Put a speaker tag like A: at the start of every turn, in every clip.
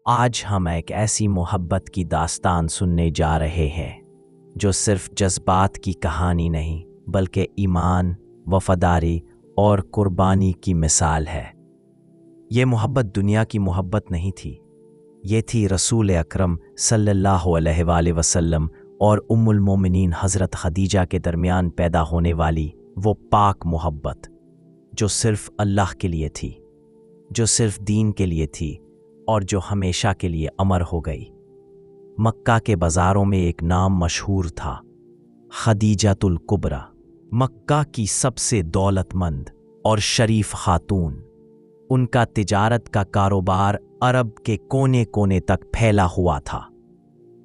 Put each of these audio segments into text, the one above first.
A: آج ہم ایک ایسی محبت کی داستان سننے جا رہے ہیں جو صرف جذبات کی کہانی نہیں بلکہ ایمان، وفاداری اور قربانی کی مثال ہے۔ یہ محبت دنیا کی محبت نہیں تھی، یہ تھی رسول اکرم صلی اللہ علیہ وآلہ وسلم اور ام المومنین حضرت خدیجہ کے درمیان پیدا ہونے والی وہ پاک محبت جو صرف اللہ کے لیے تھی، جو صرف دین کے لیے تھی اور جو ہمیشہ کے لیے امر ہو گئی۔ مکہ کے بازاروں میں ایک نام مشہور تھا، خدیجۃ الکبریٰ، مکہ کی سب سے دولت مند اور شریف خاتون۔ ان کا تجارت کا کاروبار عرب کے کونے کونے تک پھیلا ہوا تھا۔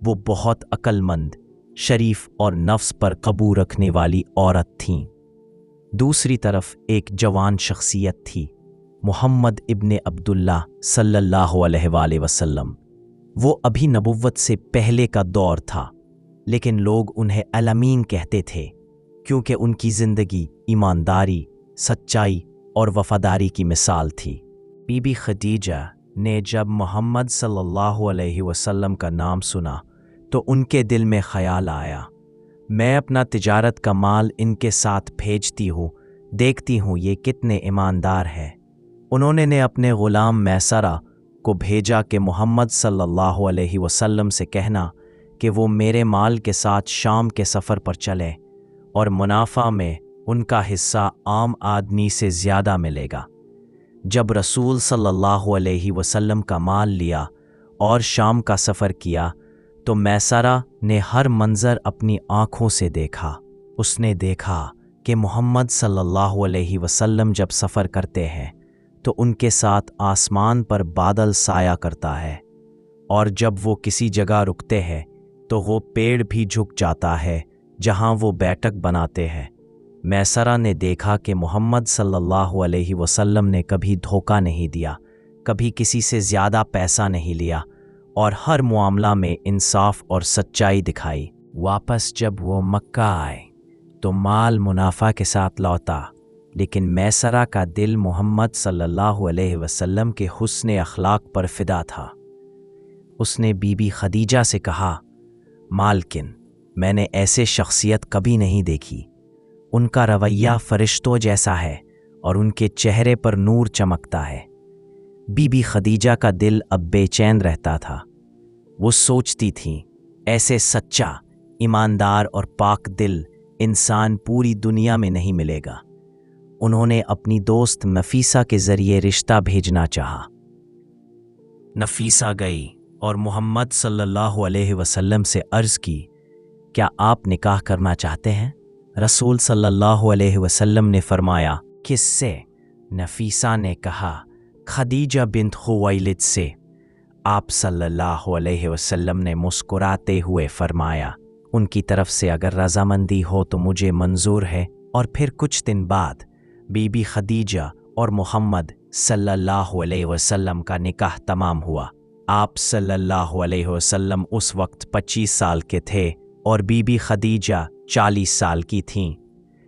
A: وہ بہت عقل مند، شریف اور نفس پر قابو رکھنے والی عورت تھیں۔ دوسری طرف ایک جوان شخصیت تھی، محمد ابن عبداللہ صلی اللہ علیہ وآلہ وسلم۔ وہ ابھی نبوت سے پہلے کا دور تھا، لیکن لوگ انہیں الامین کہتے تھے کیونکہ ان کی زندگی ایمانداری، سچائی اور وفاداری کی مثال تھی۔ بی بی خدیجہ نے جب محمد صلی اللہ علیہ وسلم کا نام سنا تو ان کے دل میں خیال آیا، میں اپنا تجارت کا مال ان کے ساتھ بھیجتی ہوں، دیکھتی ہوں یہ کتنے ایماندار ہیں۔ انہوں نے اپنے غلام میسرہ کو بھیجا کہ محمد صلی اللہ علیہ وسلم سے کہنا کہ وہ میرے مال کے ساتھ شام کے سفر پر چلے اور منافع میں ان کا حصہ عام آدمی سے زیادہ ملے گا۔ جب رسول صلی اللہ علیہ وسلم کا مال لیا اور شام کا سفر کیا تو میسرہ نے ہر منظر اپنی آنکھوں سے دیکھا۔ اس نے دیکھا کہ محمد صلی اللہ علیہ وسلم جب سفر کرتے ہیں تو ان کے ساتھ آسمان پر بادل سایہ کرتا ہے، اور جب وہ کسی جگہ رکتے ہیں تو وہ پیڑ بھی جھک جاتا ہے جہاں وہ بیٹھک بناتے ہیں۔ میسرہ نے دیکھا کہ محمد صلی اللہ علیہ وسلم نے کبھی دھوکہ نہیں دیا، کبھی کسی سے زیادہ پیسہ نہیں لیا اور ہر معاملہ میں انصاف اور سچائی دکھائی۔ واپس جب وہ مکہ آئے تو مال منافع کے ساتھ لوٹا، لیکن میسرہ کا دل محمد صلی اللہ علیہ وسلم کے حسن اخلاق پر فدا تھا۔ اس نے بی بی خدیجہ سے کہا، مالکن، میں نے ایسے شخصیت کبھی نہیں دیکھی۔ ان کا رویہ فرشتوں جیسا ہے اور ان کے چہرے پر نور چمکتا ہے۔ بی بی خدیجہ کا دل اب بے چین رہتا تھا۔ وہ سوچتی تھیں، ایسے سچا، ایماندار اور پاک دل انسان پوری دنیا میں نہیں ملے گا۔ انہوں نے اپنی دوست نفیسہ کے ذریعے رشتہ بھیجنا چاہا۔ نفیسہ گئی اور محمد صلی اللہ علیہ وسلم سے عرض کی، کیا آپ نکاح کرنا چاہتے ہیں؟ رسول صلی اللہ علیہ وسلم نے فرمایا، کس سے؟ نفیسہ نے کہا، خدیجہ بنت خویلد سے۔ آپ صلی اللہ علیہ وسلم نے مسکراتے ہوئے فرمایا، ان کی طرف سے اگر رضامندی ہو تو مجھے منظور ہے۔ اور پھر کچھ دن بعد بی بی خدیجہ اور محمد صلی اللہ علیہ وسلم کا نکاح تمام ہوا۔ آپ صلی اللہ علیہ وسلم اس وقت 25 سال کے تھے اور بی بی خدیجہ 40 سال کی تھیں،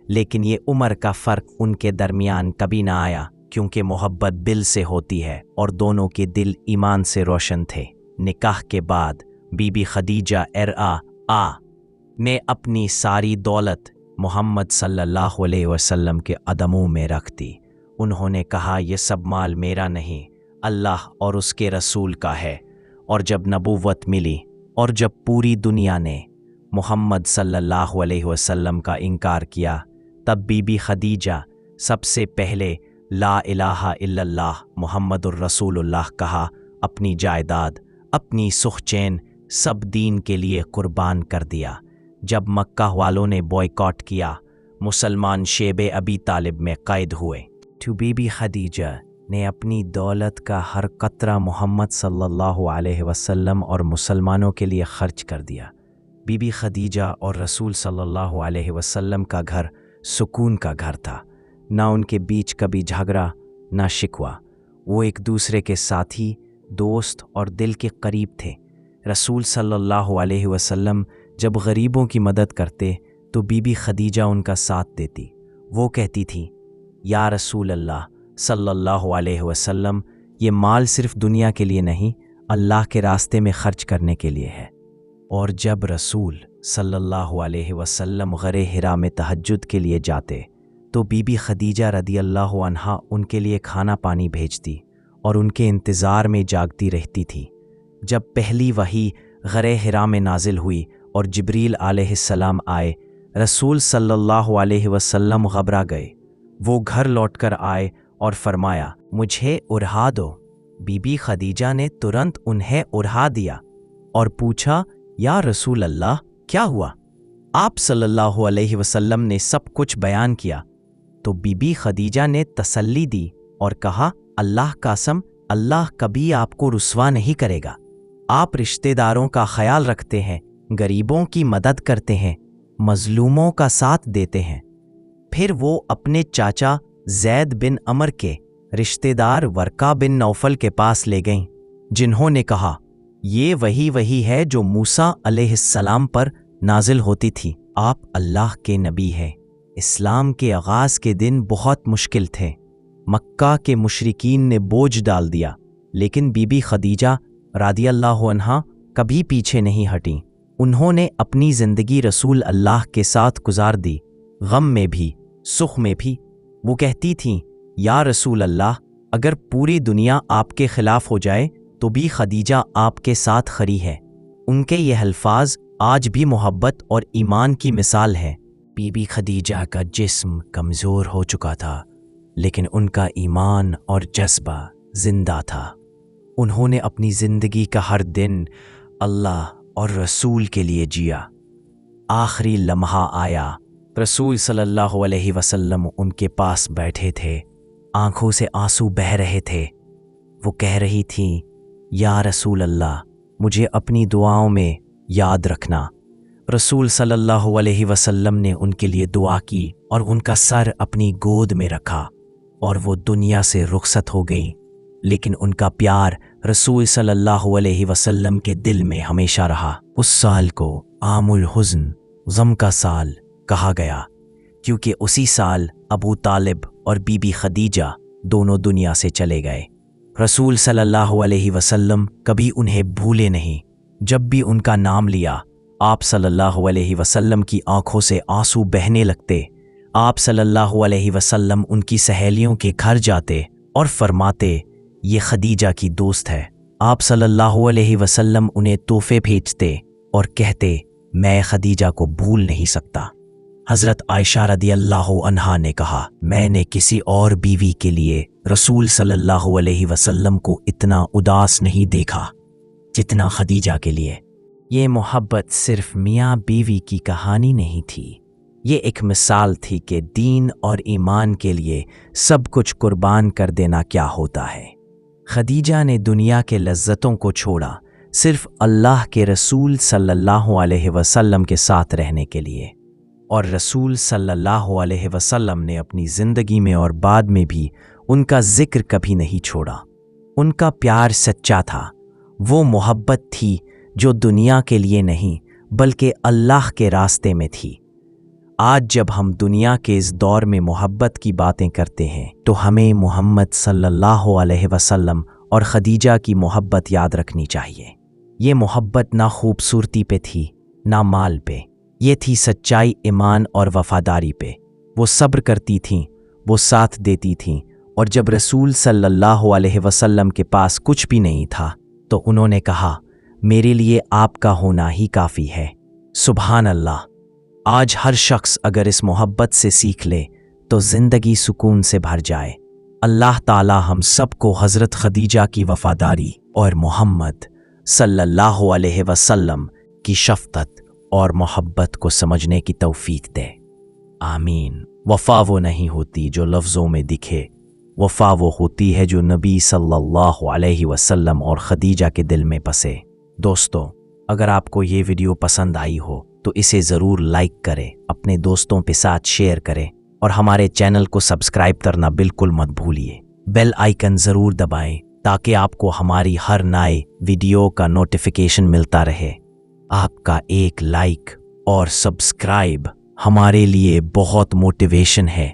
A: لیکن یہ عمر کا فرق ان کے درمیان کبھی نہ آیا کیونکہ محبت دل سے ہوتی ہے اور دونوں کے دل ایمان سے روشن تھے۔ نکاح کے بعد بی بی خدیجہ نے اپنی ساری دولت محمد صلی اللہ علیہ وسلم کے قدموں میں رکھ دی۔ انہوں نے کہا، یہ سب مال میرا نہیں، اللہ اور اس کے رسول کا ہے۔ اور جب نبوت ملی اور جب پوری دنیا نے محمد صلی اللہ علیہ وسلم کا انکار کیا، تب بی بی خدیجہ سب سے پہلے لا الہ الا اللہ محمد الرسول اللہ کہا، اپنی جائیداد، اپنی سخ چین سب دین کے لیے قربان کر دیا۔ جب مکہ والوں نے بوائیکاٹ کیا، مسلمان شیب ابی طالب میں قید ہوئے تو بی بی خدیجہ نے اپنی دولت کا ہر قطرہ محمد صلی اللہ علیہ وسلم اور مسلمانوں کے لیے خرچ کر دیا۔ بی بی خدیجہ اور رسول صلی اللہ علیہ وسلم کا گھر سکون کا گھر تھا، نہ ان کے بیچ کبھی جھگڑا، نہ شکوہ۔ وہ ایک دوسرے کے ساتھی، دوست اور دل کے قریب تھے۔ رسول صلی اللہ علیہ وسلم جب غریبوں کی مدد کرتے تو بی بی خدیجہ ان کا ساتھ دیتی۔ وہ کہتی تھی، یا رسول اللہ صلی اللہ علیہ وسلم، یہ مال صرف دنیا کے لیے نہیں، अल्लाह के रास्ते में खर्च करने के लिए है। और जब रसूल सल्लल्लाहु अलैहि वसल्लम गरे हिरा में तहज्जुद के लिए जाते तो बीबी खदीजा रदी अल्लाह अन्हा उनके लिए खाना पानी भेजती और उनके इंतज़ार में जागती रहती थी। जब पहली वही गरे हिरा में नाजिल हुई और जिब्रील अलैहिस्सलाम आए, रसूल सल्लल्लाहु अलैहि वसल्लम घबरा गए। वो घर लौटकर आए और फरमाया, मुझे उड़ा दो। बीबी खदीजा ने तुरंत उन्हें उड़ा दिया और पूछा, या रसूल अल्लाह, क्या हुआ? आप सल्लल्लाहु अलैहि वसल्लम ने सब कुछ बयान किया तो बीबी खदीजा ने तसल्ली दी और कहा, अल्लाह कसम, अल्लाह कभी आपको रुस्वा नहीं करेगा। आप रिश्तेदारों का ख्याल रखते हैं, गरीबों की मदद करते हैं, मजलूमों का साथ देते हैं। फिर वो अपने चाचा जैद बिन अमर के रिश्तेदार वर्का बिन नौफल के पास ले गईं, जिन्होंने कहा, ये वही है जो मूसा अलैहिस्सलाम पर नाजिल होती थी। आप अल्लाह के नबी हैं। इस्लाम के आगाज़ के दिन बहुत मुश्किल थे। मक्का के मुशरिकीन ने बोझ डाल दिया, लेकिन बीबी खदीजा रदियल्लाहु अन्हा कभी पीछे नहीं हटीं। उन्होंने अपनी ज़िंदगी रसूल अल्लाह के साथ गुजार दी, गम में भी सुख में भी। वो कहती थीं, या रसूल अल्लाह, अगर पूरी दुनिया आपके खिलाफ हो जाए तो भी खदीजा आपके साथ खड़ी है। उनके ये अल्फाज आज भी मोहब्बत और ईमान की मिसाल है। बीबी खदीजा का जिस्म कमज़ोर हो चुका था, लेकिन उनका ईमान और जज्बा जिंदा था। उन्होंने अपनी ज़िंदगी का हर दिन अल्लाह और रसूल के लिए जिया। आखिरी लम्हा आया, रसूल सल्लल्लाहु अलैहि वसल्लम उनके पास बैठे थे, आंखों से आंसू बह रहे थे। वो कह रही थीं, या रसूल अल्लाह, मुझे अपनी दुआओं में याद रखना। रसूल सल्लल्लाहु अलैहि वसल्लम ने उनके लिए दुआ की और उनका सर अपनी गोद में रखा और वो दुनिया से रुखसत हो गई। लेकिन उनका प्यार रसूल सल्लल्लाहु अलैहि वसल्लम के दिल में हमेशा रहा। उस साल को आमुल हुज़्न, गम का साल कहा गया, क्योंकि उसी साल अबू तालिब और बीबी खदीजा दोनों दुनिया से चले गए। रसूल सल्लल्लाहु अलैहि वसल्लम कभी उन्हें भूले नहीं। जब भी उनका नाम लिया, आप सल्लल्लाहु अलैहि वसल्लम की आंखों से आंसू बहने लगते। आप सल्लल्लाहु अलैहि वसल्लम उनकी सहेलियों के घर जाते और फरमाते, ये खदीजा की दोस्त है। आप सल्लल्लाहु अलैहि वसल्लम उन्हें तोहफे भेजते और कहते, मैं खदीजा को भूल नहीं सकता। हज़रत आयशा रदियल्लाहु अन्हा ने कहा, मैंने किसी और बीवी के लिए रसूल सल्लल्लाहु अलैहि वसल्लम को इतना उदास नहीं देखा जितना खदीजा के लिए। ये मोहब्बत सिर्फ मियाँ बीवी की कहानी नहीं थी, ये एक मिसाल थी कि दीन और ईमान के लिए सब कुछ कुर्बान कर देना क्या होता है। खदीजा ने दुनिया के लज्जतों को छोड़ा सिर्फ अल्लाह के रसूल सल्लल्लाहु अलैहि वसल्लम के साथ रहने के लिए। और रसूल सल्लल्लाहु अलैहि वसल्लम ने अपनी ज़िंदगी में और बाद में भी उनका जिक्र कभी नहीं छोड़ा। उनका प्यार सच्चा था। वो मोहब्बत थी जो दुनिया के लिए नहीं बल्कि अल्लाह के रास्ते में थी। आज जब हम दुनिया के इस दौर में मोहब्बत की बातें करते हैं तो हमें मोहम्मद सल्लल्लाहु अलैहि वसल्लम और खदीजा की मोहब्बत याद रखनी चाहिए। ये मोहब्बत ना खूबसूरती पे थी, ना माल पे, ये थी सच्चाई, ईमान और वफादारी पे। वो सब्र करती थीं, वो साथ देती थीं, और जब रसूल सल्लल्लाहु अलैहि वसल्लम के पास कुछ भी नहीं था तो उन्होंने कहा, मेरे लिए आपका होना ही काफ़ी है। सुभान अल्लाह। आज हर शख्स अगर इस मोहब्बत से सीख ले तो ज़िंदगी सुकून से भर जाए। अल्लाह ताला हम सबको हज़रत खदीजा की वफादारी और मोहम्मद सल्लल्लाहु अलैहि वसल्लम की शफ़क़त और मोहब्बत को समझने की तौफीक दे। आमीन। वफ़ा वो नहीं होती जो लफ्ज़ों में दिखे, वफ़ा वो होती है जो नबी सल्लल्लाहु अलैहि वसल्लम और खदीजा के दिल में बसे। दोस्तों, अगर आपको ये वीडियो पसंद आई हो तो इसे ज़रूर लाइक करें, अपने दोस्तों के साथ शेयर करें और हमारे चैनल को सब्सक्राइब करना बिल्कुल मत भूलिए। बेल आइकन ज़रूर दबाएं ताकि आपको हमारी हर नए वीडियो का नोटिफिकेशन मिलता रहे। आपका एक लाइक और सब्सक्राइब हमारे लिए बहुत मोटिवेशन है